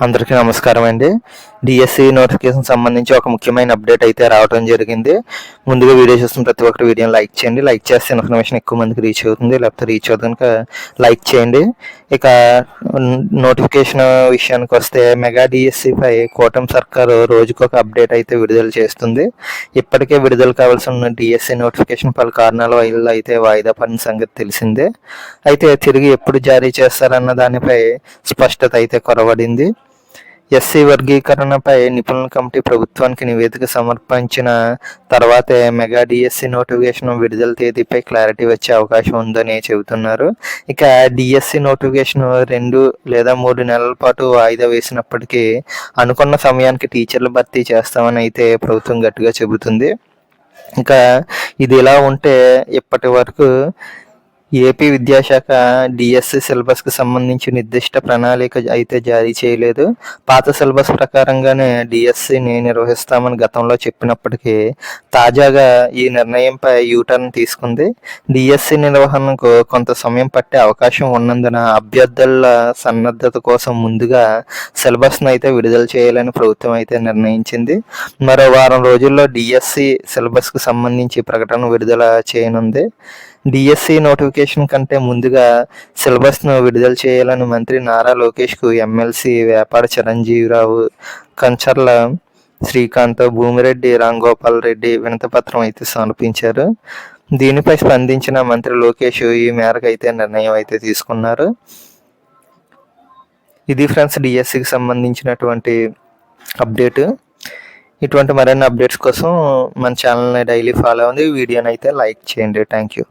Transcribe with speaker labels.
Speaker 1: అందరికీ నమస్కారం అండి. డిఎస్సి నోటిఫికేషన్ సంబంధించి ఒక ముఖ్యమైన అప్డేట్ అయితే రావడం జరిగింది. ముందుగా వీడియో చూస్తున్న ప్రతి ఒక్కరు వీడియోని లైక్ చేయండి. లైక్ చేస్తే ఇన్ఫర్మేషన్ ఎక్కువ మందికి రీచ్ అవుతుంది. లేకపోతే రీచ్ అవుతుంది కనుక లైక్ చేయండి. ఇక నోటిఫికేషన్ విషయానికి వస్తే మెగా డిఎస్సిపై కూటమి సర్కారు రోజుకొక అప్డేట్ అయితే విడుదల చేస్తుంది. ఇప్పటికే విడుదల కావాల్సిన డిఎస్సి నోటిఫికేషన్ పలు కారణాల వల్ల అయితే వాయిదా పడిన సంగతి తెలిసిందే. అయితే తిరిగి ఎప్పుడు జారీ చేస్తారన్న దానిపై స్పష్టత అయితే కొరవడింది. ఎస్సీ వర్గీకరణపై నిపుణుల కమిటీ ప్రభుత్వానికి నివేదిక సమర్పించిన తర్వాతే మెగా డిఎస్సి నోటిఫికేషన్ విడుదల తేదీపై క్లారిటీ వచ్చే అవకాశం ఉందని చెబుతున్నారు. ఇక డిఎస్సి నోటిఫికేషన్ 2 లేదా 3 నెలల పాటు వాయిదా వేసినప్పటికీ అనుకున్న సమయానికి టీచర్లు భర్తీ చేస్తామని అయితే ప్రభుత్వం గట్టిగా చెబుతుంది. ఇంకా ఇది ఇలా ఉంటే ఇప్పటి వరకు ఏపీ విద్యాశాఖ డిఎస్సి సిలబస్కి సంబంధించి నిర్దిష్ట ప్రణాళిక అయితే జారీ చేయలేదు. పాత సిలబస్ ప్రకారంగానే డిఎస్సిని నిర్వహిస్తామని గతంలో చెప్పినప్పటికీ తాజాగా ఈ నిర్ణయంపై యూటర్న్ తీసుకుంది. డిఎస్సి నిర్వహణకు కొంత సమయం పట్టే అవకాశం ఉన్నందున అభ్యర్థుల సన్నద్ధత కోసం ముందుగా సిలబస్ను అయితే విడుదల చేయాలని ప్రభుత్వం అయితే నిర్ణయించింది. మరో వారం రోజుల్లో డిఎస్సి సిలబస్కు సంబంధించి ప్రకటన విడుదల చేయనుంది. డిఎస్సి నోటిఫికేషన్ కంటే ముందుగా సిలబస్ను విడుదల చేయాలని మంత్రి నారా లోకేష్కు ఎమ్మెల్సీ వేపాడ చిరంజీవిరావు, కంచర్ల శ్రీకాంత్, భూమిరెడ్డి రాంగోపాల్ రెడ్డి వినతిపత్రం అయితే సమర్పించారు. దీనిపై స్పందించిన మంత్రి లోకేష్ ఈ మేరకు అయితే నిర్ణయం అయితే తీసుకున్నారు. ఇది ఫ్రెండ్స్ డిఎస్సికి సంబంధించినటువంటి అప్డేట్. ఇటువంటి మరిన్ని అప్డేట్స్ కోసం మన ఛానల్ని డైలీ ఫాలో అవ్వండి. వీడియోని అయితే లైక్ చేయండి. Thank you.